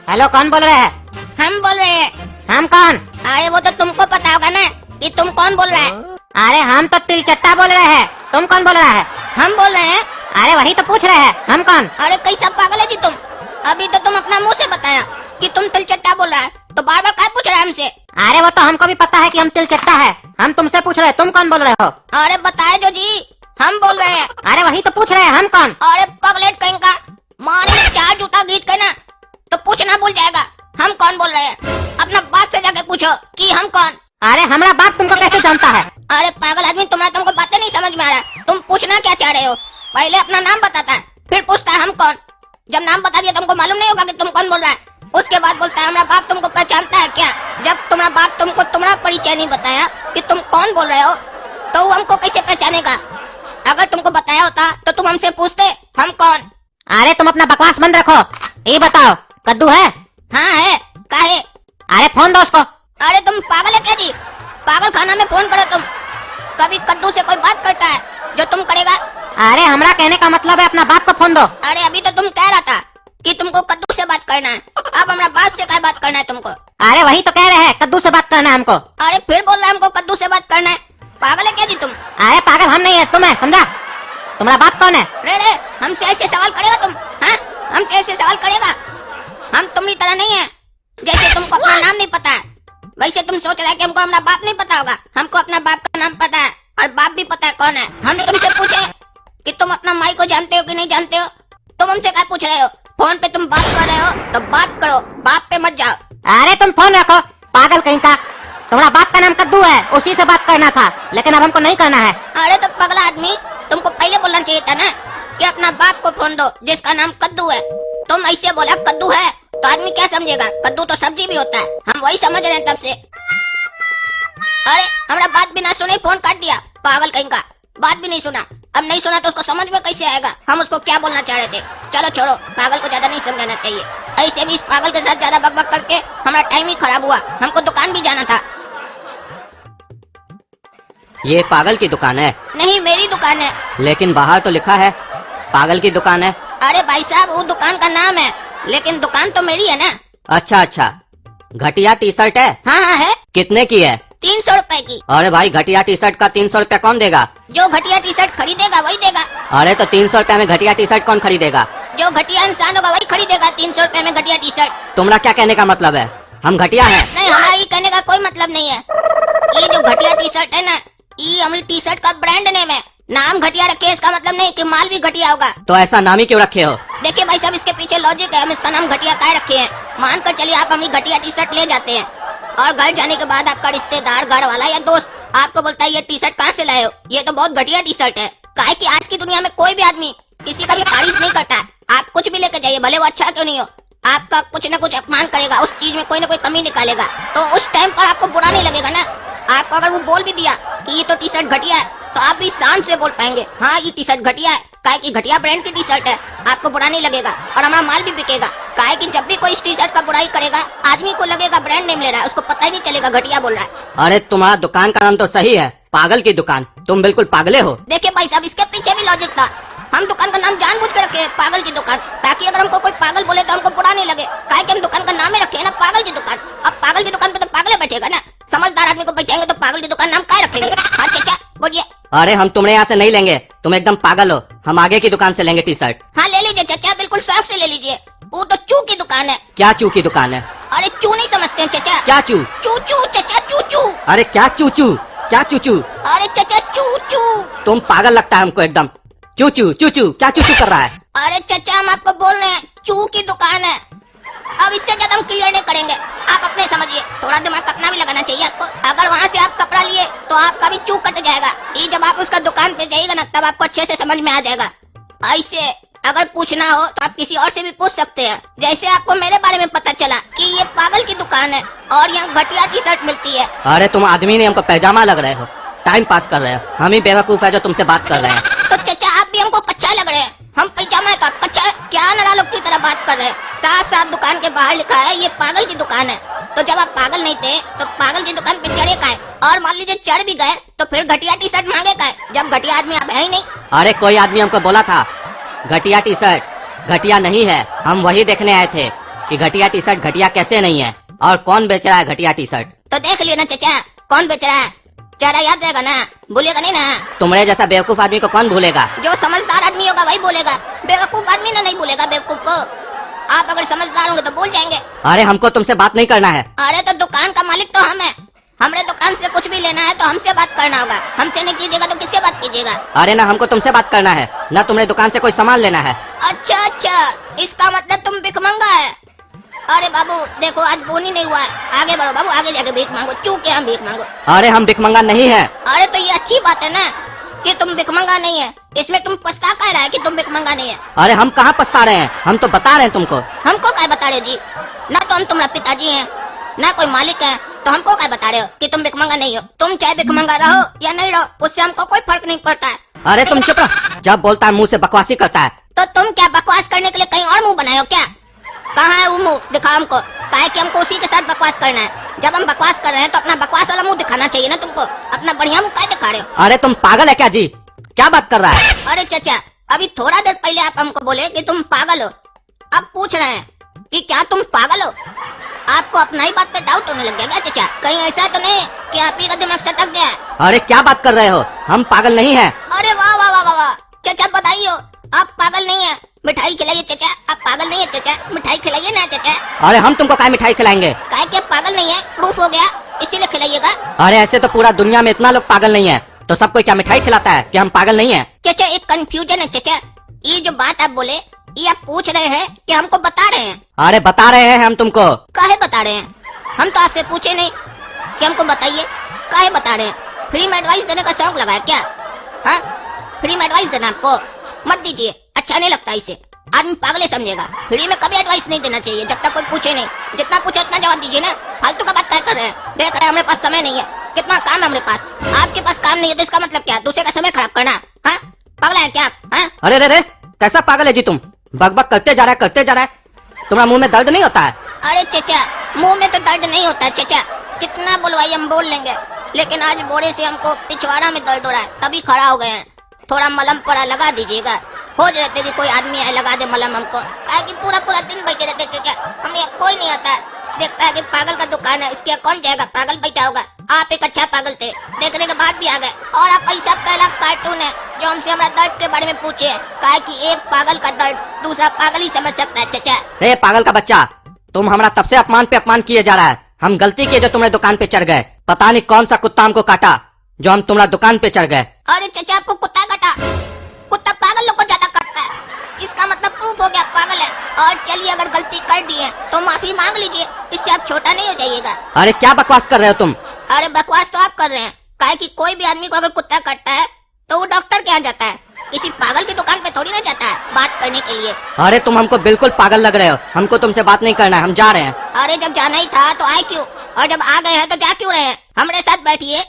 Hello, कौन बोल रहे हैं? हम बोल रहे हैं। हम कौन? अरे वो तो तुमको पता होगा ना कि तुम कौन बोल रहा है। अरे हम तो तिलचट्टा बोल रहे हैं। तुम कौन बोल रहा है? हम बोल रहे हैं। अरे वही तो पूछ रहे हैं, हम कौन? अरे कैसा पागल है जी तुम। अभी तो तुम अपना मुंह से बताया कि तुम तिलचट्टा बोल रहा है, तो बार बार क्या पूछ रहा है हमसे? अरे वो तो हमको भी पता है कि हम तिलचट्टा है। हम तुमसे पूछ रहे हैं, तुम कौन बोल रहे हो? अरे बताए जो जी, हम बोल रहे हैं। अरे वही तो पूछ रहे हैं, हम कौन? अरे पगलेट कहीं का मारे चार जूता गीत के ना तो पूछना भूल जाएगा हम कौन बोल रहे हैं। अपना बाप से जाके पूछो कि हम कौन। अरे हमारा बाप तुमको कैसे जानता है? अरे पागल आदमी, तुमको बातें नहीं समझ में आ रहा। तुम पूछना क्या चाह रहे हो? पहले अपना नाम बताता है, फिर पूछता है हम कौन। जब नाम बता दिया तुमको मालूम नहीं होगा कि तुम कौन बोल रहा है। उसके बाद बोलता है हमारा बाप तुमको पहचानता है क्या? जब तुम्हारा बाप तुमको तुम्हारा परिचय नहीं बताया कि तुम कौन बोल रहे हो तो वो हमको कैसे पहचानेगा? अगर तुमको बताया होता तो तुम हमसे पूछते हम कौन। अरे तुम अपना बकवास बंद रखो। ये बताओ, कद्दू है? हाँ है। काहे? अरे फोन दो उसको। अरे तुम पागल है क्या जी? पागल खाना में फोन करो तुम। कभी कद्दू से कोई बात करता है जो तुम करेगा? अरे हमारा कहने का मतलब है अपना बाप को फोन दो। अरे अभी तो तुम कह रहा था कि तुमको कद्दू से बात करना है, अब हमारा बाप से क्या बात करना है तुमको? अरे वही तो कह रहे हैं, कद्दू से बात करना है हमको। अरे फिर बोल रहा है हमको कद्दू से बात करना है। पागल है क्या जी तुम? अरे पागल हम नहीं है, तुम है, समझा? तुम्हारा बाप कौन है? रे हमसे ऐसे सवाल करेगा तुम? हाँ, हमसे ऐसे सवाल करेगा? हम तुम्हारी तरह नहीं है, जैसे तुमको अपना नाम नहीं पता है वैसे तुम सोच रहे हैं कि हमको अपना बाप नहीं पता होगा। हमको अपना बाप का नाम पता है और बाप भी पता है कौन है। हम तुमसे पूछे कि तुम अपना माई को जानते हो कि नहीं जानते हो? तुम हमसे क्या पूछ रहे हो? फोन पे तुम बात कर रहे हो तो बात करो, बाप पे मत जाओ। अरे तुम फोन रखो, पागल कहीं का। तुम्हारा बाप का नाम कद्दू है, उसी से बात करना था, लेकिन अब हमको नहीं करना है। अरे तो पगला आदमी, तुमको पहले बोलना चाहिए था ना कि अपना बाप को फोन दो जिसका नाम कद्दू है। तुम ऐसे बोला कद्दू है तो आदमी क्या समझेगा? कद्दू तो सब्जी भी होता है, हम वही समझ रहे हैं तब से। अरे हमारा बात बिना सुने फोन काट दिया, पागल कहीं का। बात भी नहीं सुना, अब नहीं सुना तो उसको समझ में कैसे आएगा हम उसको क्या बोलना चाह रहे थे? चलो छोड़ो, पागल को ज्यादा नहीं समझाना चाहिए। ऐसे भी इस पागल के साथ ज्यादा बकबक करके हमारा टाइम ही खराब हुआ। हमको दुकान भी जाना था। ये पागल की दुकान है? नहीं, मेरी दुकान है। लेकिन बाहर तो लिखा है पागल की दुकान है। अरे भाई साहब, वो दुकान का नाम है, लेकिन दुकान तो मेरी है ना। अच्छा अच्छा, घटिया टी शर्ट है? हाँ हाँ है। कितने की है? 300 रुपए की। अरे भाई, घटिया टी शर्ट का 300 रुपया कौन देगा? जो घटिया टी शर्ट खरीदेगा वही देगा। अरे तो 300 रुपया में घटिया टी शर्ट कौन खरीदेगा? जो घटिया इंसान होगा वही खरीदेगा 300 रुपए में घटिया टी शर्ट। तुम्हारा क्या कहने का मतलब है? हम घटिया हैं? नहीं, हमारा ये कहने का कोई मतलब नहीं है। ये जो घटिया टी शर्ट है ना, ये हमारी टी शर्ट का ब्रांड नेम है। नाम घटिया रखे इसका मतलब नहीं कि माल भी घटिया होगा। तो ऐसा नाम ही क्यों रखे हो? देखिए भाई साहब, इसके पीछे लॉजिक है। हम इसका नाम घटिया काहे रखे हैं? मान कर चलिए आप हमारी घटिया टी शर्ट ले जाते हैं और घर जाने के बाद आपका रिश्तेदार, घर वाला या दोस्त आपको बोलता है ये टी शर्ट कहाँ से लाए हो? ये तो बहुत घटिया टी शर्ट है। काहे कि आज की दुनिया में कोई भी आदमी किसी का भी तारीफ नहीं करता है। आप कुछ भी लेकर जाइए, भले वो अच्छा क्यों नहीं हो, आपका कुछ न कुछ अपमान करेगा, उस चीज में कोई न कोई कमी निकालेगा। तो उस टाइम पर आपको बुरा नहीं लगेगा ना। आपको अगर वो बोल भी दिया कि ये तो टी शर्ट घटिया है तो आप भी शान से बोल पाएंगे हाँ ये टी शर्ट घटिया है, काहे कि घटिया ब्रांड की टी शर्ट है। आपको बुरा नहीं लगेगा और हमारा माल भी बिकेगा। काहे कि जब भी कोई इस टी शर्ट का बुराई करेगा आदमी को लगेगा ब्रांड नेम ले रहा है, उसको पता ही नहीं चलेगा घटिया बोल रहा है। अरे तुम्हारा दुकान का नाम तो सही है, पागल की दुकान। तुम बिल्कुल पागले हो। देखिए भाई साहब, इसके पीछे भी लॉजिक था। हम दुकान का नाम जानबूझ के रखे पागल की दुकान, ताकि अगर हमको कोई पागल बोले तो हमको बुरा नहीं लगे। काहे कि हम दुकान का नाम ही रखे है ना, पागल की दुकान। अब पागल की दुकान पे तो पागल बैठेगा ना, समझदार आदमी को बैठेंगे तो पागल की दुकान नाम क्या रखेंगे? हाँ चाचा बोलिए। अरे हम तुम्हारे यहाँ से नहीं लेंगे, तुम एकदम पागल हो। हम आगे की दुकान से लेंगे टी शर्ट। हाँ ले लीजिए चाचा, बिल्कुल शौक से ले लीजिए। वो तो चू की दुकान है। क्या चू की दुकान है? अरे चू नहीं समझते हैं चाचा? क्या चू? चू चू चाचा, चू चू। अरे क्या चूचू? क्या चूचू? अरे चाचा चू चू। तुम पागल लगता है हमको एकदम। चूचू चूचू, क्या चूचू कर रहा है? अरे चाचा, हम आपको बोल रहे हैं चू की दुकान है। अब इससे ज्यादा हम क्लियर नहीं करेंगे, आप अपने समझिए। थोड़ा दिमाग अपना भी लगाना चाहिए आपको। अगर वहाँ से आप कपड़ा लिए तो आपका भी चू कट जाएगा। ये जब आप उसका दुकान पे जाइएगा ना तब आपको अच्छे से समझ में आ जाएगा। ऐसे अगर पूछना हो तो आप किसी और से भी पूछ सकते हैं। जैसे आपको मेरे बारे में पता चला कि ये पागल की दुकान है और यहाँ घटिया टी शर्ट मिलती है। अरे तुम आदमी नहीं, हमको पैजामा लग रहे हो, टाइम पास कर रहे हो। हम ही बेवकूफ है जो तुमसे बात कर रहे हैं। तो चाचा आप भी हमको कच्चा लग रहे हैं। हम पैजामा है तो आप कच्चा है? क्या नरा लोग की तरह बात कर रहे हैं? साफ साफ दुकान के बाहर लिखा है ये पागल की दुकान है। तो जब आप पागल नहीं थे तो पागल की दुकान पे चढ़े का है? और मान लीजिए चढ़ भी गए तो फिर घटिया टी शर्ट मांगे का है, जब घटिया आदमी आप है ही नहीं। अरे कोई आदमी हमको बोला था घटिया टी शर्ट। घटिया नहीं है, हम वही देखने आए थे। कि घटिया टी शर्ट घटिया कैसे नहीं है और कौन बेच रहा है घटिया टी शर्ट। तो देख लियो ना चाचा, कौन बेच रहा है। चेहरा याद रहेगा ना, भूलेगा नहीं ना। तुम्हारे जैसा बेवकूफ आदमी को कौन भूलेगा। जो समझदार आदमी होगा वही बोलेगा, बेवकूफ आदमी ना नहीं बोलेगा बेवकूफ को। आप अगर समझदार होंगे तो बोल जाएंगे। अरे हमको तुमसे बात नहीं करना है। अरे तो दुकान का मालिक तो हम है, हमरे दुकान से कुछ भी लेना है तो हमसे बात करना होगा। हमसे नहीं कीजिएगा तो किससे बात कीजिएगा। अरे ना हमको तुमसे बात करना है ना तुम्हारे दुकान से कोई सामान लेना है। अच्छा अच्छा, इसका मतलब तुम भिखमंगा है। अरे बाबू देखो, आज बोनी नहीं हुआ है, आगे बढ़ो बाबू, आगे जाके भीख मांगो, चूक के हम भीख मांगो। अरे हम भिखमंगा नहीं है। अरे तो ये अच्छी बात है ना कि तुम भिखमंगा नहीं है, इसमें तुम पछता कह रहा है कि तुम भिखमंगा नहीं है। अरे हम कहाँ पछता रहे हैं, हम तो बता रहे हैं तुमको। हमको क्या बता रहे हो जी, ना तो हम तुम्हारा पिताजी हैं ना कोई मालिक है, तो हमको क्या बता रहे हो कि तुम भिखमंगा नहीं हो। तुम चाहे भिखमंगा रहो या नहीं रहो, उससे हमको कोई फर्क नहीं पड़ता है। अरे तुम चुप रहो, जब बोलता है मुंह से बकवासी करता है। तो तुम क्या बकवास करने के लिए कहीं और मुंह बनाए हो क्या। कहाँ है वो मुंह, दिखाओ हमको। काहे कि हमको उसी के साथ बकवास करना है। जब हम बकवास कर रहे हैं तो अपना बकवास वाला मुंह दिखाना चाहिए ना तुमको, अपना बढ़िया मुंह काहे दिखा रहे हो। अरे तुम पागल है क्या जी, क्या बात कर रहा है। अरे चाचा, अभी थोड़ा देर पहले आप हमको बोले कि तुम पागल हो, अब पूछ रहे हैं कि क्या तुम पागल हो। आपको अपना ही बात पे डाउट होने लग गया क्या चाचा। कहीं ऐसा तो नहीं कि आप ही का दिमाग सटक गया है। अरे क्या बात कर रहे हो, हम पागल नहीं है। अरे वाह वाह वाह वाह वाह, चाचा बताइए आप पागल नहीं है। मिठाई खिलाइए चाचा, आप पागल नहीं है चाचा, मिठाई खिलाइए ना चाचा। अरे हम तुमको क्या मिठाई खिलाएंगे। काहे कि आप पागल नहीं है, प्रूफ हो गया, इसीलिए खिलाइएगा। अरे ऐसे तो पूरा दुनिया में इतना लोग पागल नहीं है, तो सबको क्या मिठाई खिलाता है कि हम पागल नहीं है। चाचा एक कंफ्यूजन है चाचा, ये जो बात आप बोले ये आप पूछ रहे हैं कि हमको बता रहे हैं। अरे बता रहे हैं हम तुमको। काहे बता रहे हैं, हम तो आपसे पूछे नहीं कि हमको बताइए, काहे बता रहे हैं। फ्री में एडवाइस देने का शौक लगा है क्या। हाँ, फ्री में एडवाइस देना आपको मत दीजिए, अच्छा नहीं लगता, इसे आदमी पागल समझेगा। फ्री में कभी एडवाइस नहीं देना चाहिए जब तक कोई पूछे नहीं। जितना पूछे उतना जवाब दीजिए ना, फालतू का बात क्या कर रहे हैं। देख रहे हैं हमारे पास समय नहीं है, कितना काम है हमारे पास। आपके पास काम नहीं है तो इसका मतलब क्या, दूसरे का समय खराब करना। हाँ, पागल है क्या आप। हाँ? अरे रे रे, कैसा पागल है जी तुम, बकबक करते जा रहा है। तुम्हारा मुंह में दर्द नहीं होता है। अरे चाचा, मुंह में तो दर्द नहीं होता है चाचा, कितना बुलवाई हम बोल लेंगे, लेकिन आज बोरे से हमको पिछवाड़ा में दर्द हो रहा है, तभी खड़ा हो गए हैं। थोड़ा मलम पड़ा लगा दीजिएगा। खोज रहते कि कोई आदमी आए लगा दे मलम हमको, कि पूरा पूरा दिन बैठे रहते चाचा, हमें कोई नहीं आता है। देखता है कि पागल का दुकान है, इसके कौन जाएगा, पागल बैठा होगा। आप एक अच्छा पागल थे, देखने के बाद भी आ गए। और आप ऐसा पहला कार्टून है जो हमसे हमारा दर्द के बारे में पूछे, कहा कि एक पागल का दर्द दूसरा पागल ही समझ सकता है चाचा। रे पागल का बच्चा, तुम हमारा तब से अपमान पे अपमान किए जा रहा है। हम गलती किए जो तुम्हारे दुकान पे चढ़ गए, पता नहीं कौन सा कुत्ता हमको काटा जो हम तुम्हारा दुकान पे चढ़ गए। अरे चाचा, आपको कुत्ता काटा, कुत्ता पागल लोग को ज्यादा काटता है, इसका मतलब प्रूफ हो गया पागल है। और चलिए अगर गलती कर दी है तो माफी मांग लीजिए, इससे आप छोटा नहीं हो जाइएगा। अरे क्या बकवास कर रहे हो तुम। अरे बकवास तो आप कर रहे हैं, काहे कि कोई भी आदमी को अगर कुत्ता काटता है तो वो डॉक्टर के यहाँ जाता है, किसी पागल की दुकान पे थोड़ी ना जाता है बात करने के लिए। अरे तुम हमको बिल्कुल पागल लग रहे हो, हमको तुमसे बात नहीं करना है, हम जा रहे हैं। अरे जब जाना ही था तो आए क्यों, और जब आ गए हैं तो जा क्यों रहे हैं। हमारे साथ बैठिए,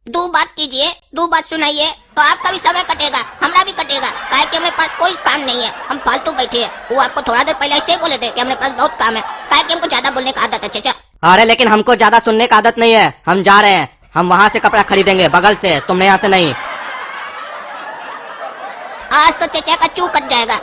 दो बात कीजिए, दो बात सुनाइए, तो आपका भी समय कटेगा, हमारा भी कटेगा। काहे कि हमारे पास कोई काम नहीं है, हम फालतू बैठे हैं। वो आपको थोड़ा देर पहले ऐसे ही बोले थे कि हमारे पास बहुत काम है, काहे कि हमको ज्यादा बोलने का आदत है चाचा। अरे लेकिन हमको ज्यादा सुनने का आदत नहीं है, हम जा रहे हैं। हम वहाँ से कपड़ा खरीदेंगे बगल से, तुमने यहाँ से नहीं। आज तो चाचा का चू कट जाएगा,